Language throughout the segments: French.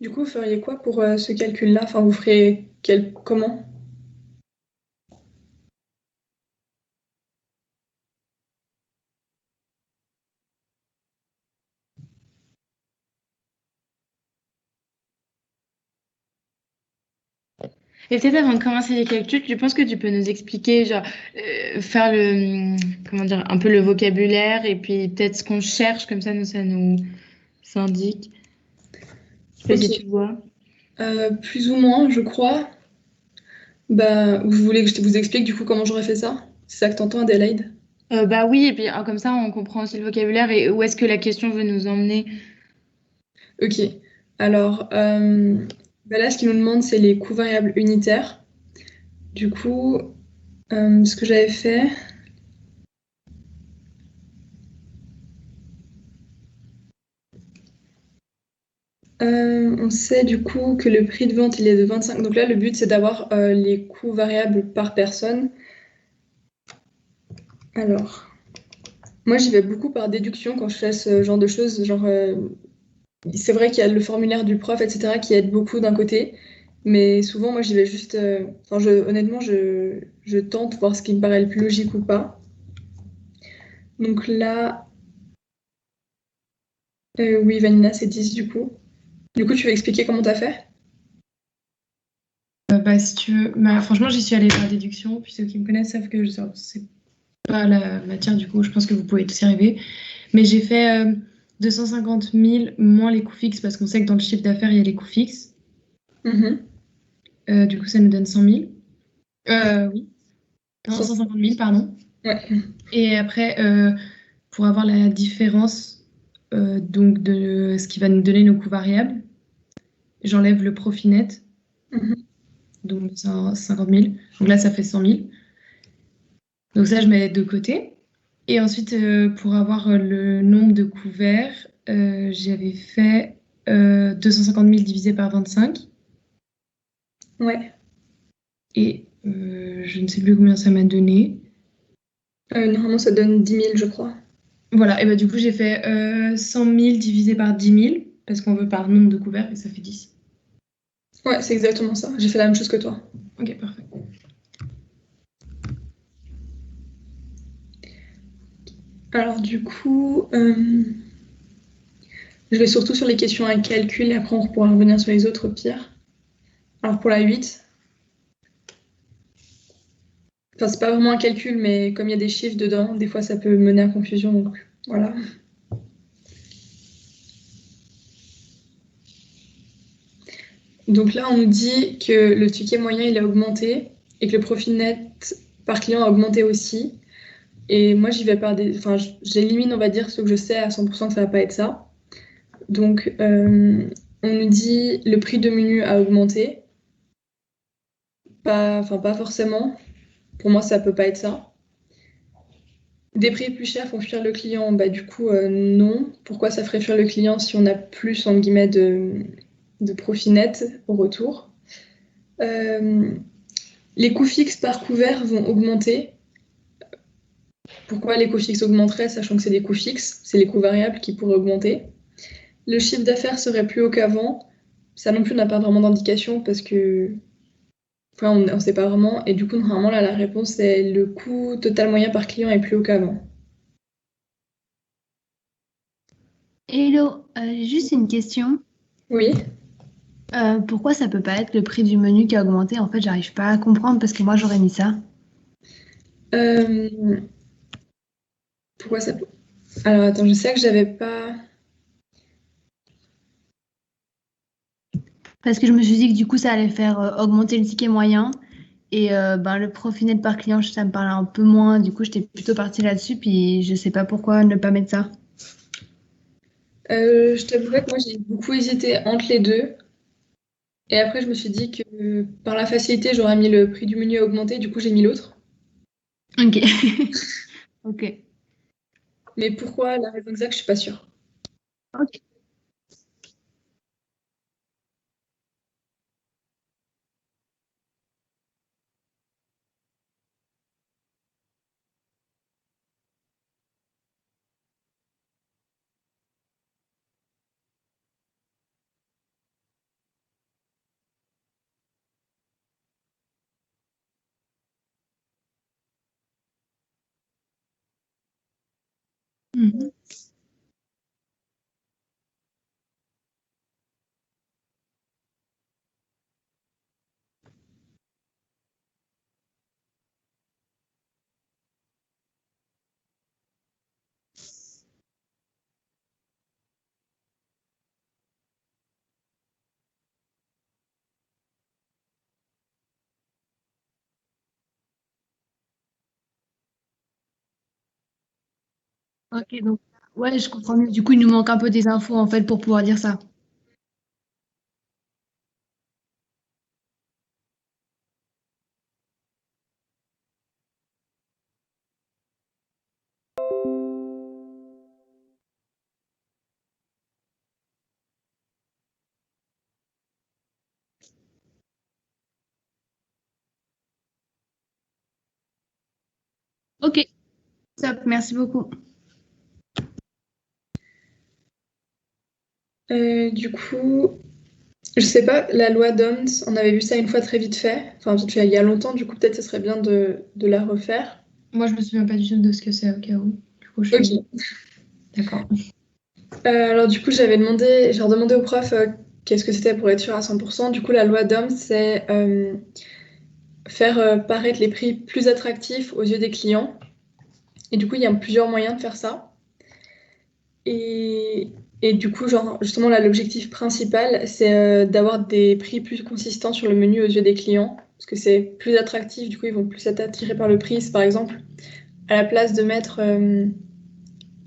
Du coup, vous feriez quoi pour ce calcul-là? Enfin, vous ferez comment? Et peut-être avant de commencer les calculs, tu penses que tu peux nous expliquer, genre, faire comment dire, un peu le vocabulaire et puis peut-être ce qu'on cherche, comme ça nous s'indique. Je sais pas Ok. si tu vois. Plus ou moins, je crois. Bah, vous voulez que je vous explique du coup comment j'aurais fait ça? C'est ça que t'entends, Adélaïde? Bah oui, et puis comme ça on comprend aussi le vocabulaire et où est-ce que la question veut nous emmener. Ok. Alors, bah là, ce qu'il nous demande, c'est les coûts variables unitaires. Du coup, ce que j'avais fait, on sait du coup que le prix de vente, il est de 25. Donc là, le but, c'est d'avoir les coûts variables par personne. Alors, moi, j'y vais beaucoup par déduction quand je fais ce genre de choses. Genre, c'est vrai qu'il y a le formulaire du prof, etc., qui aide beaucoup d'un côté. Mais souvent, moi, j'y vais juste. Enfin, honnêtement, je tente voir ce qui me paraît le plus logique ou pas. Donc là, oui, Vanina, c'est 10 du coup. Du coup, tu veux expliquer comment t'as fait? Bah, si tu veux, bah, franchement, j'y suis allée par déduction. Puis ceux qui me connaissent savent que c'est pas la matière, du coup, je pense que vous pouvez tous y arriver. Mais j'ai fait 250 000 moins les coûts fixes parce qu'on sait que dans le chiffre d'affaires, il y a les coûts fixes. Mhm. Du coup, ça nous donne 100 000. Ouais. Oui, non, Sans- 150 000, pardon. Ouais. Et après, pour avoir la différence donc de ce qui va nous donner nos coûts variables, j'enlève le profit net, Mhm. donc 50 000. Donc là, ça fait 100 000. Donc ça, je mets de côté. Et ensuite, pour avoir le nombre de couverts, j'avais fait 250 000 divisé par 25. Ouais. Et je ne sais plus combien ça m'a donné. Normalement, ça donne 10 000, je crois. Voilà, et bah du coup, j'ai fait 100 000 divisé par 10 000, parce qu'on veut par nombre de couverts, et ça fait 10. Ouais, c'est exactement ça. J'ai fait la même chose que toi. Ok, parfait. Alors, du coup, je vais surtout sur les questions à calcul et après, on pourra revenir sur les autres au pire. Alors, pour la 8, enfin, c'est pas vraiment un calcul, mais comme il y a des chiffres dedans, des fois, ça peut mener à confusion. Donc, voilà. Donc là, on nous dit que le ticket moyen, il a augmenté et que le profit net par client a augmenté aussi. Et moi, j'y vais par des... Enfin, j'élimine, on va dire, ce que je sais à 100% que ça va pas être ça. Donc, on nous dit le prix de menu a augmenté. Pas, enfin, pas forcément. Pour moi, ça peut pas être ça. Des prix plus chers font fuir le client. Bah, du coup, non. Pourquoi ça ferait fuir le client si on a plus, entre guillemets, de profit net au retour? Euh, les coûts fixes par couvert vont augmenter. Pourquoi les coûts fixes augmenteraient, sachant que c'est des coûts fixes? C'est les coûts variables qui pourraient augmenter. Le chiffre d'affaires serait plus haut qu'avant. Ça non plus, on n'a pas vraiment d'indication parce que enfin, on ne sait pas vraiment. Et du coup, normalement, là, la réponse est le coût total moyen par client est plus haut qu'avant. Hello, j'ai juste une question. Oui. Pourquoi ça peut pas être le prix du menu qui a augmenté? En fait, j'arrive pas à comprendre parce que moi j'aurais mis ça. Euh, pourquoi ça peut... Alors, attends, je sais que j'avais pas... Parce que je me suis dit que du coup ça allait faire augmenter le ticket moyen et ben, le profit net par client, ça me parlait un peu moins. Du coup, j'étais plutôt partie là-dessus, puis je sais pas pourquoi ne pas mettre ça. Je t'avouerai que moi, j'ai beaucoup hésité entre les deux. Et après, je me suis dit que par la facilité, j'aurais mis le prix du menu à augmenter. Du coup, j'ai mis l'autre. Ok. Ok. Mais pourquoi la raison exacte, je suis pas sûre. Ok. Ok, donc, ouais, je comprends mieux. Du coup, il nous manque un peu des infos, en fait, pour pouvoir dire ça. Ok, top, merci beaucoup. Du coup, je sais pas, la loi d'Ohms, on avait vu ça une fois très vite fait, enfin vite fait il y a longtemps, du coup peut-être ce serait bien de la refaire. Moi, je me souviens pas du tout de ce que c'est au cas où. Du coup, je suis Ok. d'accord. Alors du coup j'ai redemandé au prof qu'est-ce que c'était pour être sûr à 100%. Du coup la loi d'Ohms, c'est faire paraître les prix plus attractifs aux yeux des clients. Et du coup il y a plusieurs moyens de faire ça. Et, et du coup, genre, justement, là, l'objectif principal, c'est d'avoir des prix plus consistants sur le menu aux yeux des clients, parce que c'est plus attractif, du coup, ils vont plus être attirés par le prix. Si, par exemple, à la place de mettre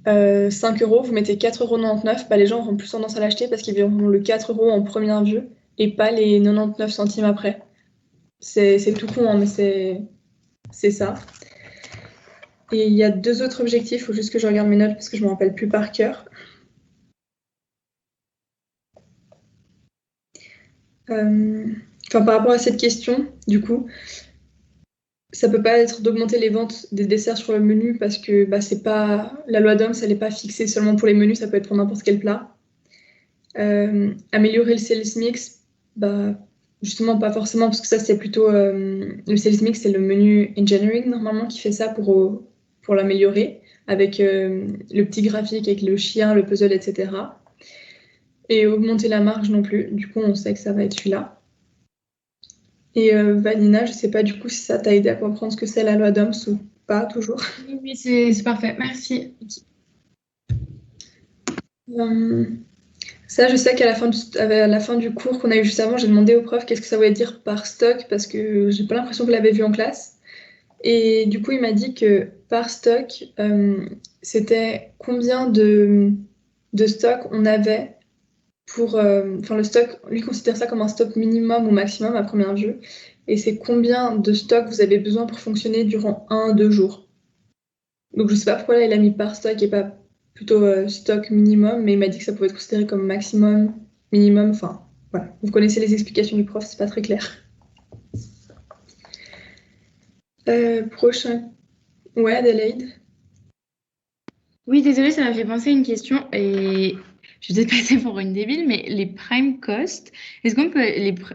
5 euros, vous mettez 4,99 €, bah, les gens auront plus tendance à l'acheter parce qu'ils verront le 4 euros en première vue et pas les 99 centimes après. C'est tout con, hein, mais c'est ça. Et il y a deux autres objectifs, il faut juste que je regarde mes notes parce que je ne me rappelle plus par cœur. Euh, Enfin, par rapport à cette question, du coup, ça peut pas être d'augmenter les ventes des desserts sur le menu parce que bah, c'est pas la loi d'Ohms, elle n'est pas fixée seulement pour les menus, ça peut être pour n'importe quel plat. Améliorer le sales mix, bah, justement pas forcément parce que ça c'est plutôt le sales mix, c'est le menu engineering normalement qui fait ça pour l'améliorer avec le petit graphique avec le chien, le puzzle, etc. Et augmenter la marge non plus. Du coup, on sait que ça va être celui-là. Et Vanina, je sais pas du coup si ça t'a aidé à comprendre ce que c'est la loi d'Ohms ou pas toujours. Oui, oui, c'est parfait. Merci. Euh, Ça, je sais qu'à à la fin du cours qu'on a eu juste avant, j'ai demandé au prof qu'est-ce que ça voulait dire par stock parce que j'ai pas l'impression que l'avait vu en classe. Et du coup, il m'a dit que par stock, c'était combien de stock on avait pour. Enfin, le stock, lui considère ça comme un stock minimum ou maximum à première vue. Et c'est combien de stock vous avez besoin pour fonctionner durant 1 à 2 jours. Donc, je sais pas pourquoi là, il a mis par stock et pas plutôt stock minimum, mais il m'a dit que ça pouvait être considéré comme maximum, minimum. Enfin, voilà. Vous connaissez les explications du prof, c'est pas très clair. Prochain. Ouais, Adelaide. Oui, désolée, ça m'a fait penser à une question et je vais peut-être passer pour une débile, mais les prime cost, est-ce qu'on peut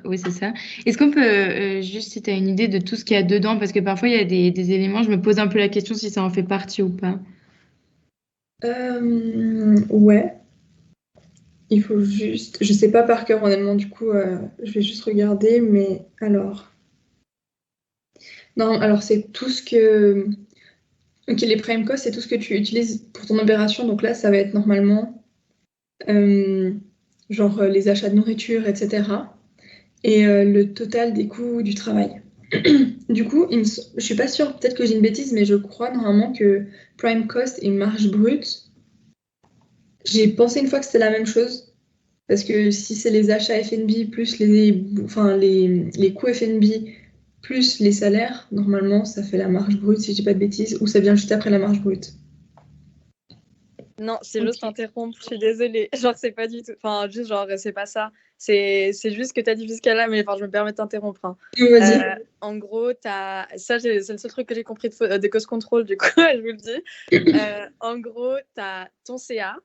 oui, c'est ça. Est-ce qu'on peut juste si tu as une idée de tout ce qu'il y a dedans parce que parfois il y a des éléments, je me pose un peu la question si ça en fait partie ou pas. Ouais, il faut juste. Je sais pas par cœur, honnêtement, du coup, je vais juste regarder, mais alors. Non, alors c'est tout ce que. Ok, les prime costs, c'est tout ce que tu utilises pour ton opération. Donc là, ça va être normalement euh, genre les achats de nourriture, etc. Et le total des coûts du travail. Du coup, je suis pas sûre, peut-être que j'ai une bêtise, mais je crois normalement que prime cost et marge brute, j'ai pensé une fois que c'était la même chose. Parce que si c'est les achats FNB plus enfin, les coûts FNB plus les salaires, normalement, ça fait la marge brute, si je dis pas de bêtises, ou ça vient juste après la marge brute. Non, c'est juste Ok. interrompre, je suis désolée. Genre, c'est pas du tout. Enfin, juste, genre, c'est pas ça. C'est juste que tu as dit jusqu'à là, mais enfin, je me permets de t'interrompre, hein. Vas-y. En gros, ça, c'est le seul truc que j'ai compris de cost control, du coup, je vous le dis. En gros, tu as ton CA.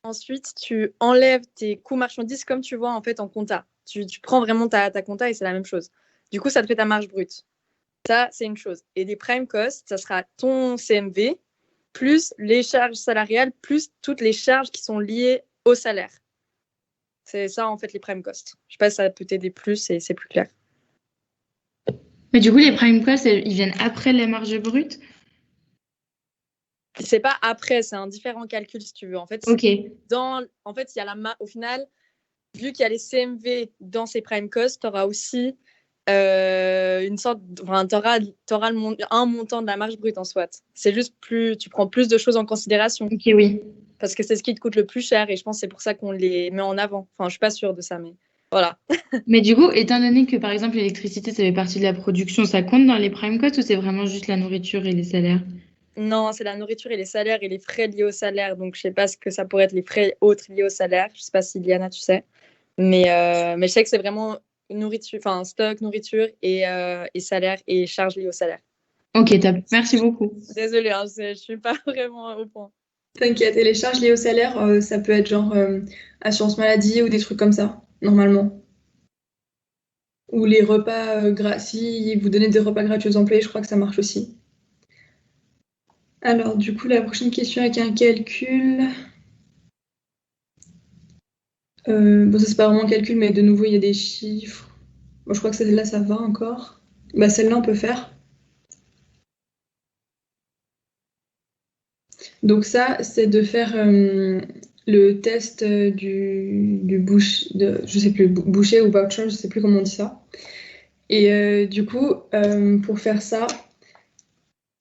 Ensuite, tu enlèves tes coûts marchandises comme tu vois en fait en compta. Tu prends vraiment ta compta et c'est la même chose. Du coup, ça te fait ta marge brute. Ça, c'est une chose. Et les prime costs, ça sera ton CMV plus les charges salariales, plus toutes les charges qui sont liées au salaire. C'est ça, en fait, les prime costs. Je sais pas si ça peut t'aider plus et c'est plus clair. Mais du coup, les prime costs, ils viennent après la marge brute? C'est pas après, c'est un différent calcul, si tu veux. En fait, Ok. en fait, il y a au final, vu qu'il y a les CMV dans ces prime costs, tu auras aussi une sorte, enfin, t'auras un montant de la marge brute en soit. C'est juste tu prends plus de choses en considération. Ok, oui. Parce que c'est ce qui te coûte le plus cher et je pense que c'est pour ça qu'on les met en avant. Enfin, je suis pas sûre de ça, mais voilà. Mais du coup, étant donné que par exemple l'électricité, ça fait partie de la production, ça compte dans les prime costs ou c'est vraiment juste la nourriture et les salaires? Non, c'est la nourriture et les salaires et les frais liés au salaire. Donc, je sais pas ce que ça pourrait être les frais autres liés au salaire. Je sais pas si Liana, tu sais. Mais je sais que c'est vraiment nourriture, enfin stock, nourriture et salaire et charges liées au salaire. Ok, top. Merci beaucoup. Désolée, hein, je suis pas vraiment au point. T'inquiète, et les charges liées au salaire, ça peut être genre assurance maladie ou des trucs comme ça, normalement. Ou les repas si vous donnez des repas gratuits aux employés, je crois que ça marche aussi. Alors, du coup, la prochaine question avec un calcul. Bon, ça, c'est pas vraiment un calcul, mais de nouveau, il y a des chiffres. Bon, je crois que celle-là, ça va encore. Bah, celle-là, on peut faire. Donc, ça, c'est de faire le test je sais plus, boucher ou voucher, je sais plus comment on dit ça. Et du coup, pour faire ça,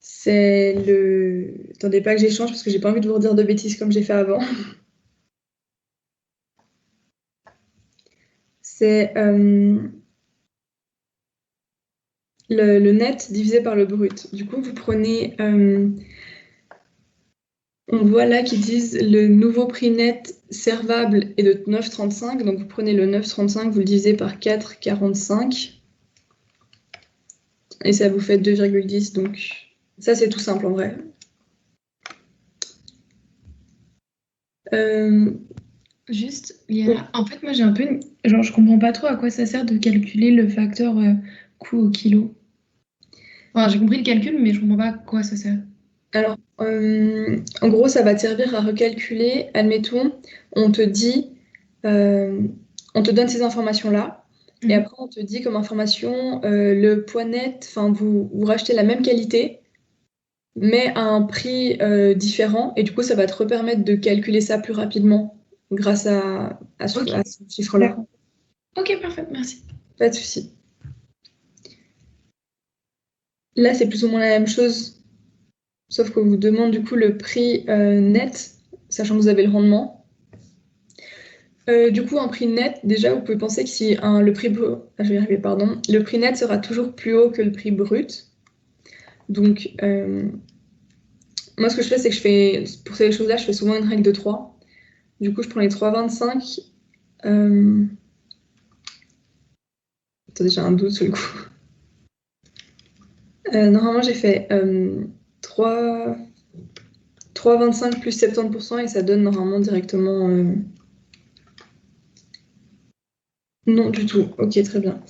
c'est le. Attendez pas que j'échange parce que j'ai pas envie de vous redire de bêtises comme j'ai fait avant. C'est le net divisé par le brut. Du coup, vous prenez. On voit là qu'ils disent le nouveau prix net servable est de 9,35. Donc vous prenez le 9,35, vous le divisez par 4,45. Et ça vous fait 2,10. Donc ça, c'est tout simple en vrai. Juste, Liana, en fait, moi j'ai un peu. Genre, je comprends pas trop à quoi ça sert de calculer le facteur coût au kilo. Enfin, j'ai compris le calcul, mais je comprends pas à quoi ça sert. Alors, en gros, ça va te servir à recalculer. Admettons, on te dit, on te donne ces informations-là, et Mhm. après on te dit comme information le poids net, enfin vous rachetez la même qualité, mais à un prix différent, et du coup ça va te repermettre de calculer ça plus rapidement grâce à Ok, ce chiffre-là. d'accord. Ok, parfait, merci. Pas de souci. Là, c'est plus ou moins la même chose, sauf qu'on vous demande du coup le prix net, sachant que vous avez le rendement. Du coup, un prix net, déjà, vous pouvez penser que si le prix je vais y arriver, pardon. Le prix net sera toujours plus haut que le prix brut. Donc, moi, ce que je fais, c'est que pour ces choses-là, je fais souvent une règle de 3. Du coup, je prends les 3,25. Euh... Attendez, j'ai un doute sur le coup. Normalement, j'ai fait 3... 3,25 plus 70% et ça donne normalement directement... Non, du tout. Ok, très bien.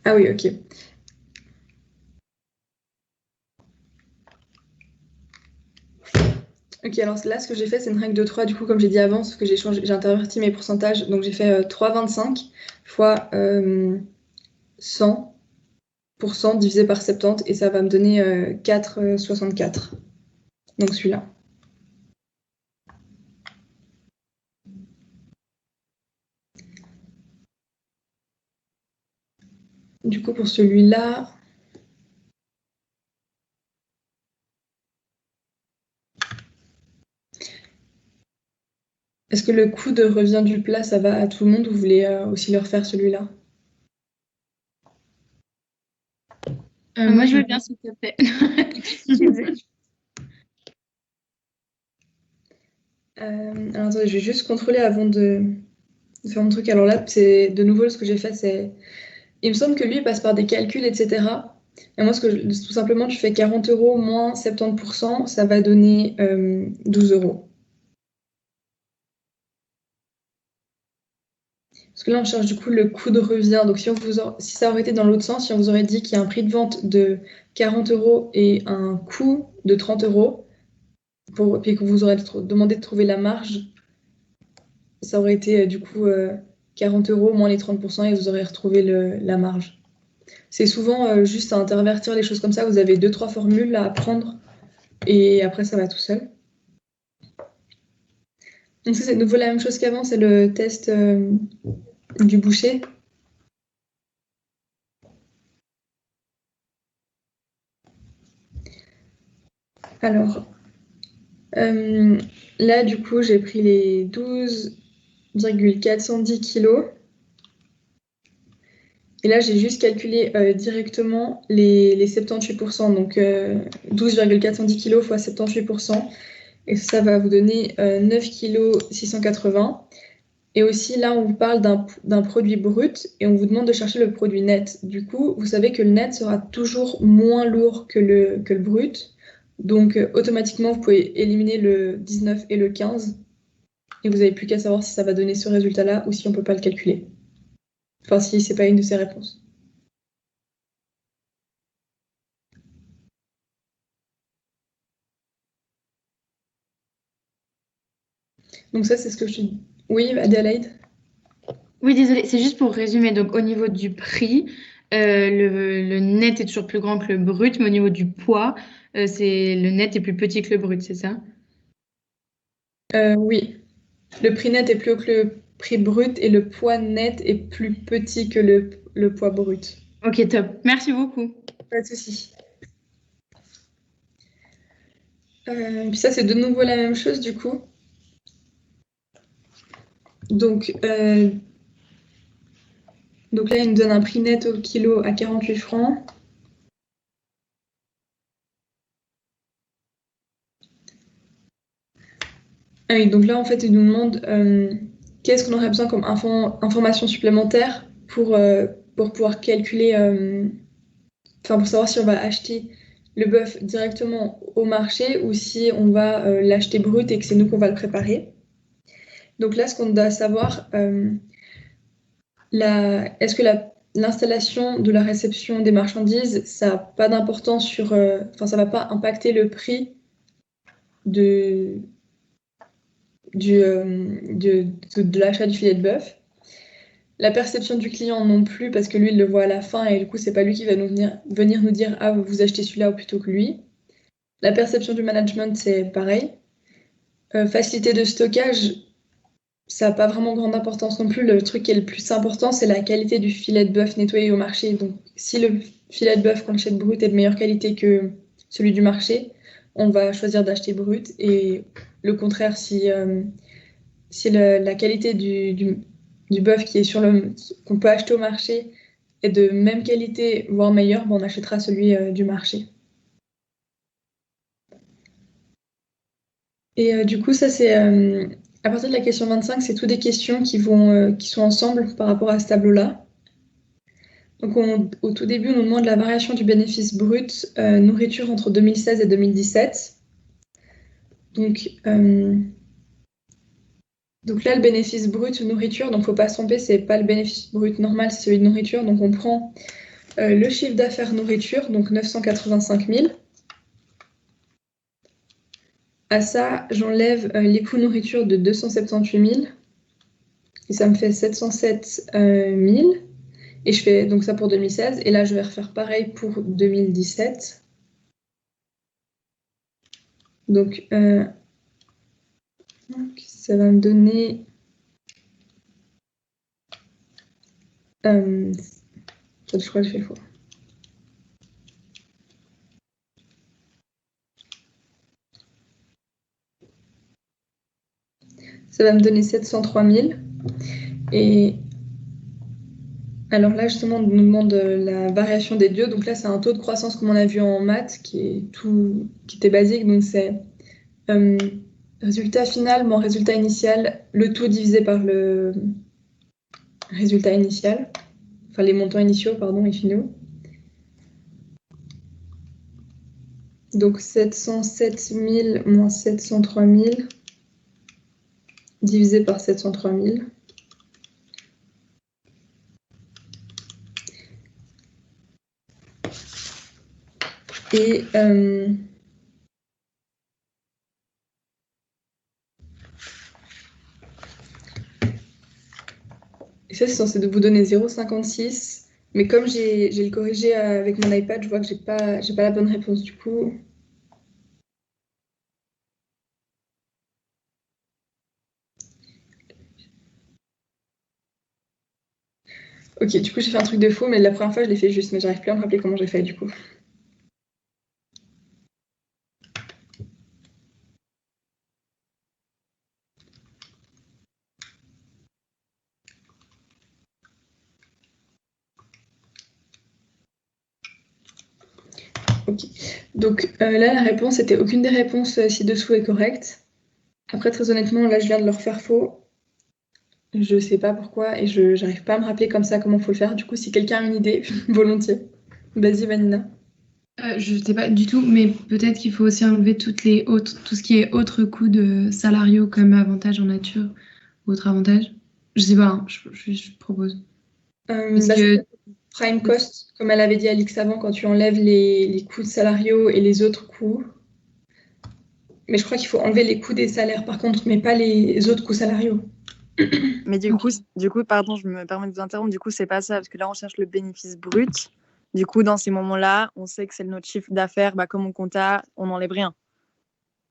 Ah oui, ok. Ok, alors là, ce que j'ai fait, c'est une règle de 3. Du coup, comme j'ai dit avant, sauf que j'ai interverti mes pourcentages. Donc, j'ai fait 3,25 fois 100% divisé par 70 et ça va me donner 4,64. Donc, celui-là. Du coup, pour celui-là, est-ce que le coût de revient du plat, ça va à tout le monde ou vous voulez aussi leur faire celui-là? Moi, je veux bien, s'il te plaît. Alors, attendez, je vais juste contrôler avant de faire mon truc. Alors là, c'est de nouveau ce que j'ai fait, c'est. Il me semble que lui il passe par des calculs, etc. Et moi, tout simplement, tu fais 40 € moins 70%, ça va donner 12 €. Parce que là, on cherche du coup le coût de revient. Donc, si ça aurait été dans l'autre sens, si on vous aurait dit qu'il y a un prix de vente de 40 € et un coût de 30 €, puis que vous aurez demandé de trouver la marge, ça aurait été du coup 40 € moins les 30% et vous aurez retrouvé la marge. C'est souvent juste à intervertir les choses comme ça. Vous avez 2-3 formules à apprendre Et après, ça va tout seul. Donc ça, c'est de nouveau la même chose qu'avant, c'est le test du boucher. Alors, là, du coup, j'ai pris les 12,410 kilos. Et là, j'ai juste calculé directement les 78%. Donc, 12,410 kilos fois 78%. Et ça va vous donner 9,680 kg. Et aussi, là, on vous parle d'un produit brut et on vous demande de chercher le produit net. Du coup, vous savez que le net sera toujours moins lourd que le brut. Donc, automatiquement, vous pouvez éliminer le 19 et le 15. Et vous n'avez plus qu'à savoir si ça va donner ce résultat-là ou si on ne peut pas le calculer. Enfin, si ce n'est pas une de ces réponses. Donc ça, c'est ce que je te dis. Oui, Adélaïde? Oui, désolée, c'est juste pour résumer. Donc, au niveau du prix, le net est toujours plus grand que le brut, mais au niveau du poids, le net est plus petit que le brut, c'est ça? Oui. Le prix net est plus haut que le prix brut et le poids net est plus petit que le poids brut. Ok, top. Merci beaucoup. Pas de souci. Puis ça, c'est de nouveau la même chose du coup. Donc là, il nous donne un prix net au kilo à 48 francs. Ah oui, donc là, en fait, il nous demande qu'est-ce qu'on aurait besoin comme information supplémentaire pour pouvoir calculer, enfin pour savoir si on va acheter le bœuf directement au marché ou si on va l'acheter brut et que c'est nous qu'on va le préparer. Donc là, ce qu'on doit savoir, est-ce que l'installation de la réception des marchandises, ça n'a pas d'importance sur, enfin, ça va pas impacter le prix de, de l'achat du filet de bœuf. La perception du client non plus, parce que lui, il le voit à la fin et du coup, c'est pas lui qui va venir nous dire ah, vous achetez celui-là plutôt que lui. La perception du management, c'est pareil. Facilité de stockage, ça n'a pas vraiment grande importance non plus. Le truc qui est le plus important, c'est la qualité du filet de bœuf nettoyé au marché. Donc, si le filet de bœuf qu'on achète brut est de meilleure qualité que celui du marché, on va choisir d'acheter brut. Et le contraire, si la qualité du bœuf qui est qu'on peut acheter au marché est de même qualité, voire meilleure, on achètera celui du marché. Et du coup, ça c'est à partir de la question 25, c'est toutes des questions qui sont ensemble par rapport à ce tableau-là. Donc au tout début, on nous demande la variation du bénéfice brut nourriture entre 2016 et 2017. Donc là, le bénéfice brut nourriture, donc faut pas se tromper, c'est pas le bénéfice brut normal, c'est celui de nourriture. Donc on prend le chiffre d'affaires nourriture, donc 985 000. À ça, j'enlève les coûts nourriture de 278 000. Et ça me fait 707 000. Et je fais donc ça pour 2016. Et là, je vais refaire pareil pour 2017. Donc, ça va me donner... je crois que je fais faux. Ça va me donner 703 000. Et alors là, justement, on nous demande la variation des deux. Donc là, c'est un taux de croissance comme on a vu en maths, qui était basique. Donc c'est résultat final moins résultat initial, le tout divisé par le résultat initial. Enfin, les montants initiaux, pardon, et finaux. Donc 707 000 moins 703 000 divisé par 703 000. Et ça, c'est censé vous donner 0,56. Mais comme j'ai le corrigé avec mon iPad, je vois que j'ai pas la bonne réponse. Du coup, Ok, du coup, j'ai fait un truc de faux, mais la première fois, je l'ai fait juste, mais j'arrive plus à me rappeler comment j'ai fait, du coup. Ok. Donc là, la réponse était aucune des réponses ci-dessous est correcte. Après, très honnêtement, là, je viens de leur faire faux. Je sais pas pourquoi et je j'arrive pas à me rappeler comme ça comment faut le faire. Du coup, si quelqu'un a une idée, volontiers. Vas-y, Vanina. Je sais pas du tout, mais peut-être qu'il faut aussi enlever tout ce qui est autres coûts de salariaux comme avantages en nature ou autres avantages. Je sais pas, hein, je propose. Parce Bah, ça que s'appelle Prime Cost, comme elle avait dit Alix avant, quand tu enlèves les coûts salariaux et les autres coûts. Mais je crois qu'il faut enlever les coûts des salaires par contre, mais pas les autres coûts salariaux. Mais du coup, pardon, je me permets de vous interrompre. Du coup, c'est pas ça, parce que là, on cherche le bénéfice brut. Du coup, dans ces moments-là, on sait que c'est notre chiffre d'affaires. Bah, comme on compta, on n'enlève rien.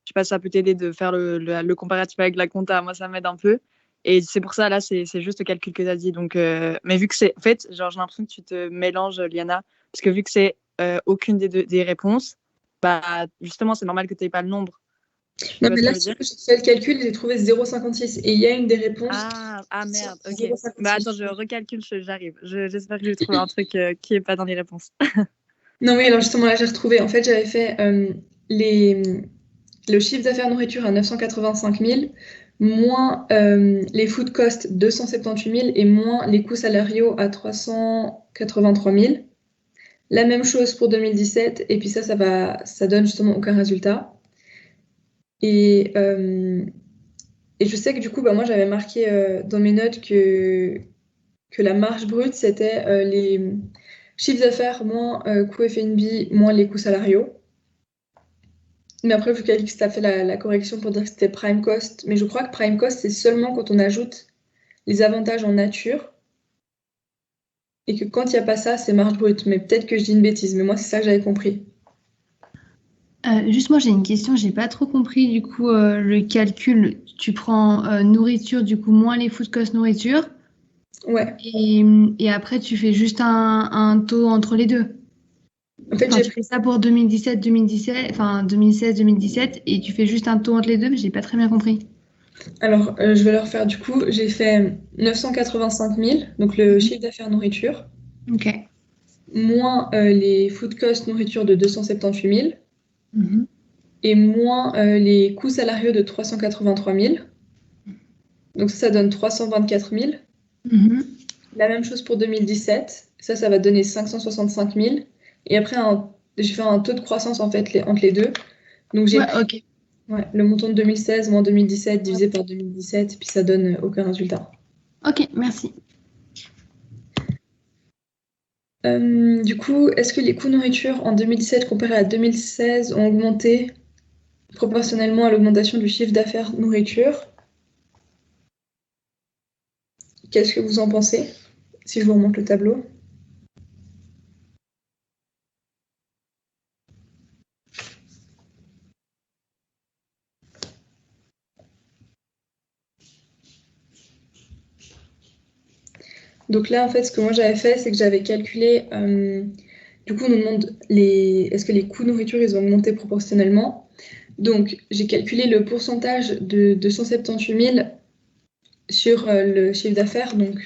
Je sais pas si ça peut t'aider de faire le comparatif avec la compta. Moi, ça m'aide un peu. Et c'est pour ça, là, c'est juste le calcul que tu as dit. Donc, mais vu que c'est. En fait, genre, j'ai l'impression que tu te mélanges, Liana, parce que vu que c'est aucune des réponses, bah, justement, c'est normal que tu n'aies pas le nombre. Tu Non, vois mais ce que là, je veux si dire? j'ai fait le calcul, j'ai trouvé 0,56. Et il y a une des réponses Ah qui merde, est ok. Bah attends, 0,56. je recalcule, j'arrive. J'espère que je vais trouver un truc qui est pas dans les réponses. Non, oui, alors justement, là, j'ai retrouvé. En fait, j'avais fait les, le chiffre d'affaires nourriture à 985 000, moins les food costs 278 000 et moins les coûts salariaux à 383 000. La même chose pour 2017, et puis ça donne justement aucun résultat. Et, euh, et je sais que du coup, bah, moi, j'avais marqué dans mes notes que la marge brute, c'était les chiffres d'affaires moins coûts FNB moins les coûts salariaux. Mais après, vu qu'Alix t'a fait la correction pour dire que c'était prime cost, mais je crois que prime cost, c'est seulement quand on ajoute les avantages en nature, et que quand il n'y a pas ça, c'est marge brute. Mais peut-être que je dis une bêtise, mais moi, c'est ça que j'avais compris. Juste moi j'ai une question, j'ai pas trop compris du coup le calcul. Tu prends nourriture, du coup moins les food cost nourriture, Ouais. et après tu fais juste un taux entre les deux. En fait, Enfin j'ai tu fais ça pour 2017, enfin 2016-2017, et tu fais juste un taux entre les deux, mais j'ai pas très bien compris. Alors, je vais leur faire du coup, j'ai fait 985 000, donc le Mhm. chiffre d'affaires nourriture, Ok. moins les food cost nourriture de 278 000, Mhm. et moins les coûts salariaux de 383 000. Donc ça donne 324 000. Mhm. La même chose pour 2017, ça va donner 565 000. Et après, j'ai fait un taux de croissance en fait entre les deux. Donc j'ai Ouais, pris ok. le montant de 2016 moins 2017 divisé par 2017, puis ça donne aucun résultat. Ok, merci. Du coup, est-ce que les coûts nourriture en 2017 comparés à 2016 ont augmenté proportionnellement à l'augmentation du chiffre d'affaires nourriture? Qu'est-ce que vous en pensez? Si je vous remonte le tableau. Donc là, en fait, ce que moi j'avais fait, c'est que j'avais calculé. Du coup, on nous demande est-ce que les coûts nourriture, ils ont augmenté proportionnellement? Donc, j'ai calculé le pourcentage de 278 000 sur le chiffre d'affaires. Donc,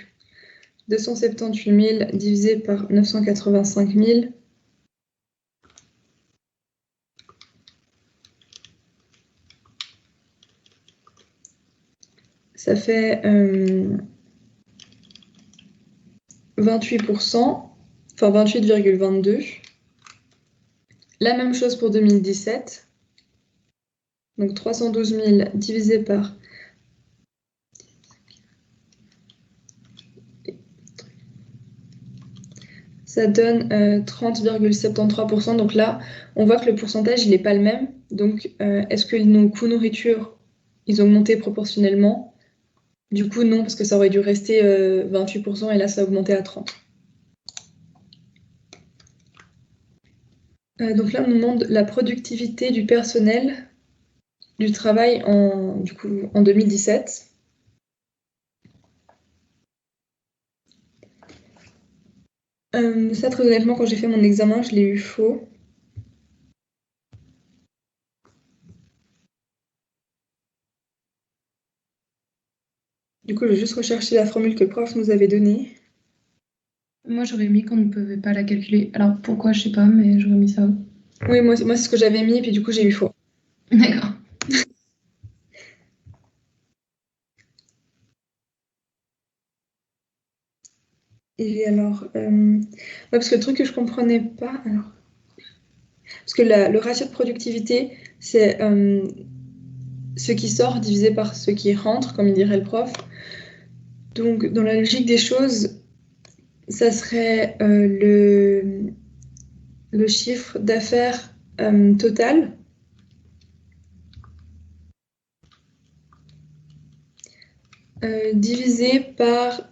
278 000 divisé par 985 000. Ça fait 28%, enfin 28,22. La même chose pour 2017. Donc 312 000 divisé par ça donne 30,73%. Donc là, on voit que le pourcentage, il n'est pas le même. Donc, est-ce que nos coûts nourriture, ils ont augmenté proportionnellement? Du coup, non, parce que ça aurait dû rester 28% et là, ça a augmenté à 30%. Donc là, on nous demande la productivité du personnel du travail du coup, en 2017. Ça, très honnêtement, quand j'ai fait mon examen, je l'ai eu faux. Du coup, je vais juste rechercher la formule que le prof nous avait donnée. Moi, j'aurais mis qu'on ne pouvait pas la calculer. Alors, pourquoi, je sais pas, mais j'aurais mis ça. Oui, moi, c'est ce que j'avais mis, et puis du coup, j'ai eu faux. D'accord. Et alors, ouais, parce que le truc que je comprenais pas, alors, parce que le ratio de productivité, c'est ce qui sort divisé par ce qui rentre, comme il dirait le prof. Donc, dans la logique des choses, ça serait le chiffre d'affaires total divisé par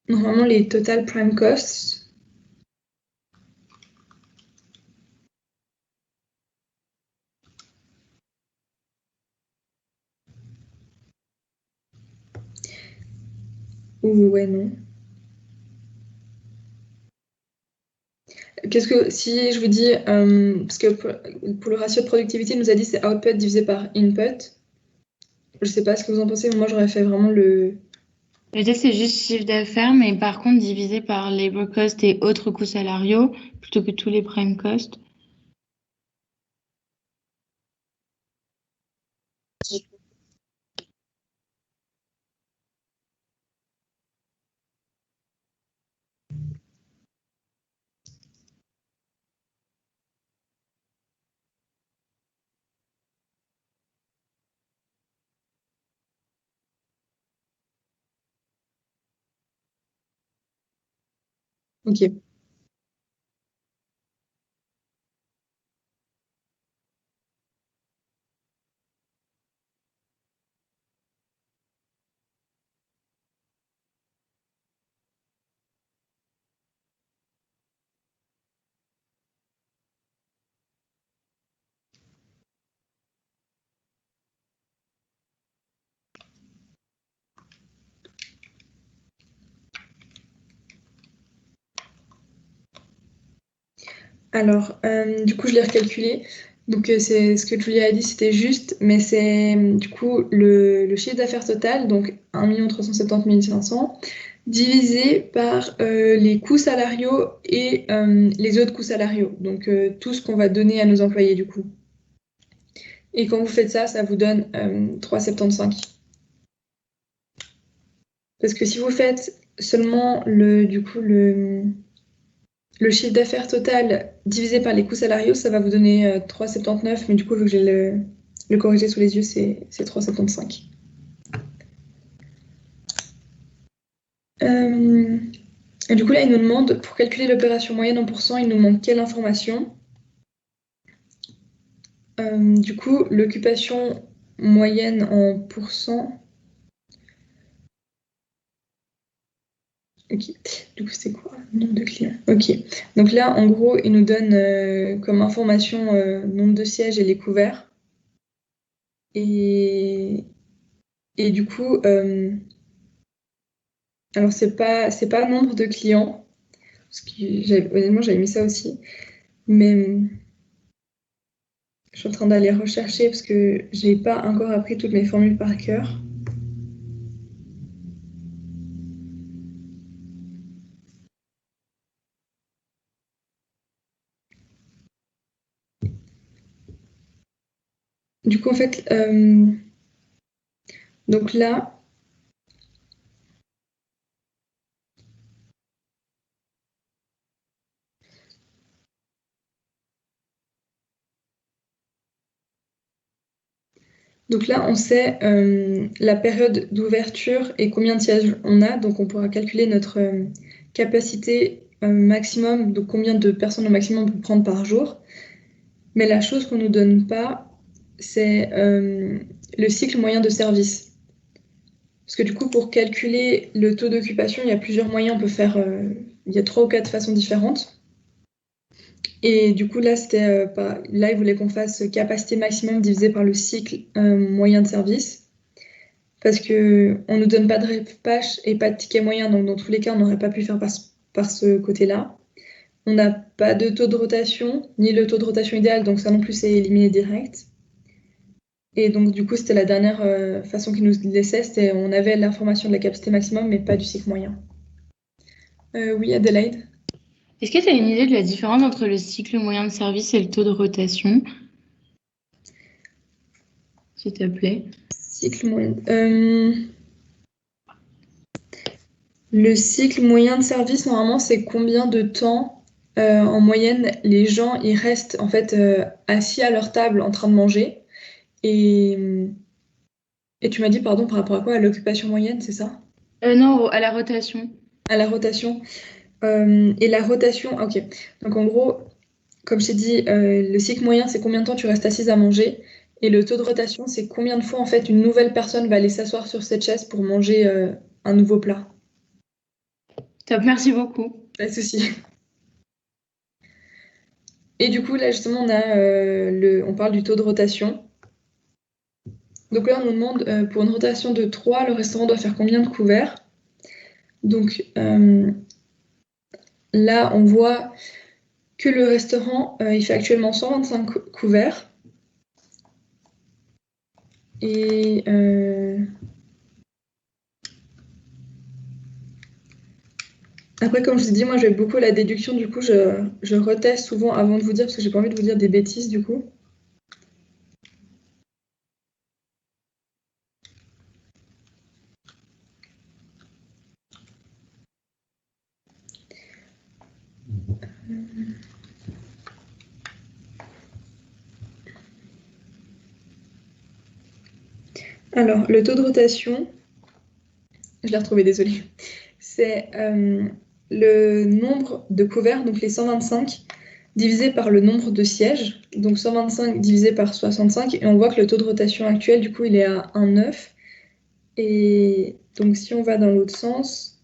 normalement les total prime costs. Ou ouais, non. Qu'est-ce que si je vous dis, parce que pour le ratio de productivité, il nous a dit c'est output divisé par input. Je sais pas ce que vous en pensez, mais moi j'aurais fait vraiment le. Peut-être c'est juste chiffre d'affaires, mais par contre divisé par labor cost et autres coûts salariaux, plutôt que tous les prime costs. Ok. Alors, du coup, je l'ai recalculé. Donc, c'est ce que Julia a dit, c'était juste, mais c'est du coup le chiffre d'affaires total, donc 1 370 500, divisé par les coûts salariaux et les autres coûts salariaux. Donc, tout ce qu'on va donner à nos employés, du coup. Et quand vous faites ça, ça vous donne 3,75. Parce que si vous faites seulement du coup, le chiffre d'affaires total divisé par les coûts salariaux, ça va vous donner 3,79, mais du coup, vu que j'ai le corrigé sous les yeux, c'est 3,75. Et du coup, là, il nous demande, pour calculer l'opération moyenne en pourcent, il nous manque quelle information? Du coup, l'occupation moyenne en pourcent. Ok. Du coup, c'est quoi? Nombre de clients. Ok. Donc là, en gros, il nous donne comme information nombre de sièges et les couverts. Et, et du coup, alors c'est pas nombre de clients, parce que honnêtement, j'avais mis ça aussi. Mais je suis en train d'aller rechercher parce que j'ai pas encore appris toutes mes formules par cœur. Du coup, en fait, donc là, on sait la période d'ouverture et combien de sièges on a. Donc, on pourra calculer notre capacité maximum, donc combien de personnes au maximum on peut prendre par jour. Mais la chose qu'on ne nous donne pas, c'est le cycle moyen de service. Parce que du coup, pour calculer le taux d'occupation, il y a plusieurs moyens. On peut faire, il y a 3 ou 4 façons différentes. Et du coup, là, là, il voulait qu'on fasse capacité maximum divisé par le cycle moyen de service. Parce qu'on ne nous donne pas de repâche et pas de ticket moyen. Donc, dans tous les cas, on n'aurait pas pu faire par ce côté-là. On n'a pas de taux de rotation, ni le taux de rotation idéal, donc ça non plus c'est éliminé direct. Et donc du coup, c'était la dernière façon qu'il nous laissait, c'était on avait l'information de la capacité maximum, mais pas du cycle moyen. Oui, Adélaïde? Est-ce que tu as une idée de la différence entre le cycle moyen de service et le taux de rotation, s'il te plaît? Cycle moyen. Le cycle moyen de service, normalement, c'est combien de temps en moyenne les gens ils restent en fait assis à leur table en train de manger. Et tu m'as dit, pardon, par rapport à quoi? À l'occupation moyenne, c'est ça? Non, à la rotation. À la rotation. Et la rotation, ok. Donc en gros, comme je t'ai dit, le cycle moyen, c'est combien de temps tu restes assise à manger. Et le taux de rotation, c'est combien de fois en fait une nouvelle personne va aller s'asseoir sur cette chaise pour manger un nouveau plat. Top, merci beaucoup. Pas de souci. Et du coup, là justement, on parle du taux de rotation. Donc là, on nous demande pour une rotation de 3, le restaurant doit faire combien de couverts? Donc là, on voit que le restaurant, il fait actuellement 125 couverts. Et après, comme je vous ai dit, moi, j'aime beaucoup la déduction. Du coup, je reteste souvent avant de vous dire, parce que j'ai pas envie de vous dire des bêtises, du coup. Alors, le taux de rotation, je l'ai retrouvé, désolée. C'est le nombre de couverts, donc les 125, divisé par le nombre de sièges, donc 125 divisé par 65, et on voit que le taux de rotation actuel, du coup, il est à 1,9. Et donc, si on va dans l'autre sens,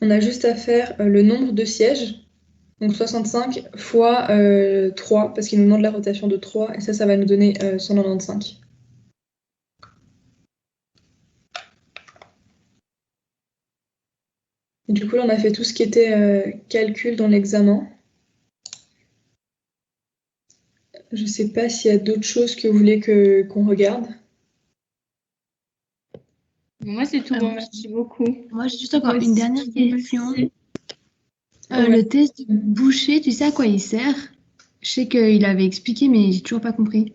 on a juste à faire le nombre de sièges, donc 65 fois 3, parce qu'il nous demande la rotation de 3, et ça va nous donner 195. Et du coup, là, on a fait tout ce qui était calcul dans l'examen. Je ne sais pas s'il y a d'autres choses que vous voulez qu'on regarde. Moi, c'est tout bon, merci beaucoup. Moi, j'ai juste encore Moi une aussi, dernière question. merci. Ouais. Le test Boucher, tu sais à quoi il sert? Je sais qu'il avait expliqué, mais j'ai toujours pas compris.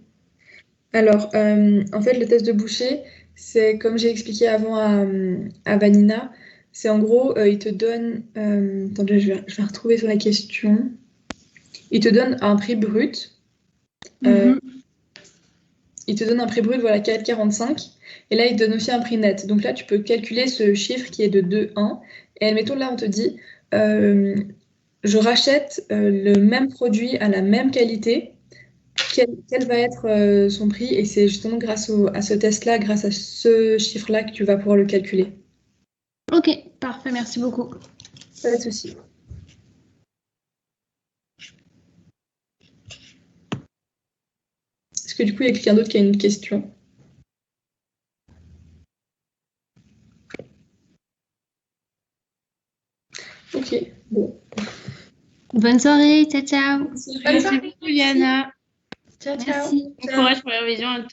Alors, en fait, le test de Boucher, c'est comme j'ai expliqué avant à Vanina, c'est en gros, il te donne. Attendez, je vais retrouver sur la question. Il te donne un prix brut. Il te donne un prix brut, voilà, 4,45. Et là, il te donne aussi un prix net. Donc là, tu peux calculer ce chiffre qui est de 2,1. Et admettons, là, on te dit, je rachète le même produit à la même qualité. Quel va être son prix? Et c'est justement grâce à ce test-là, grâce à ce chiffre-là, que tu vas pouvoir le calculer. Ok, parfait, merci beaucoup. Pas de souci. Est-ce que du coup, il y a quelqu'un d'autre qui a une question? Ok, bon. Bonne soirée, ciao ciao. Merci beaucoup, Liana. Ciao, ciao. Merci. Bon courage pour la révision.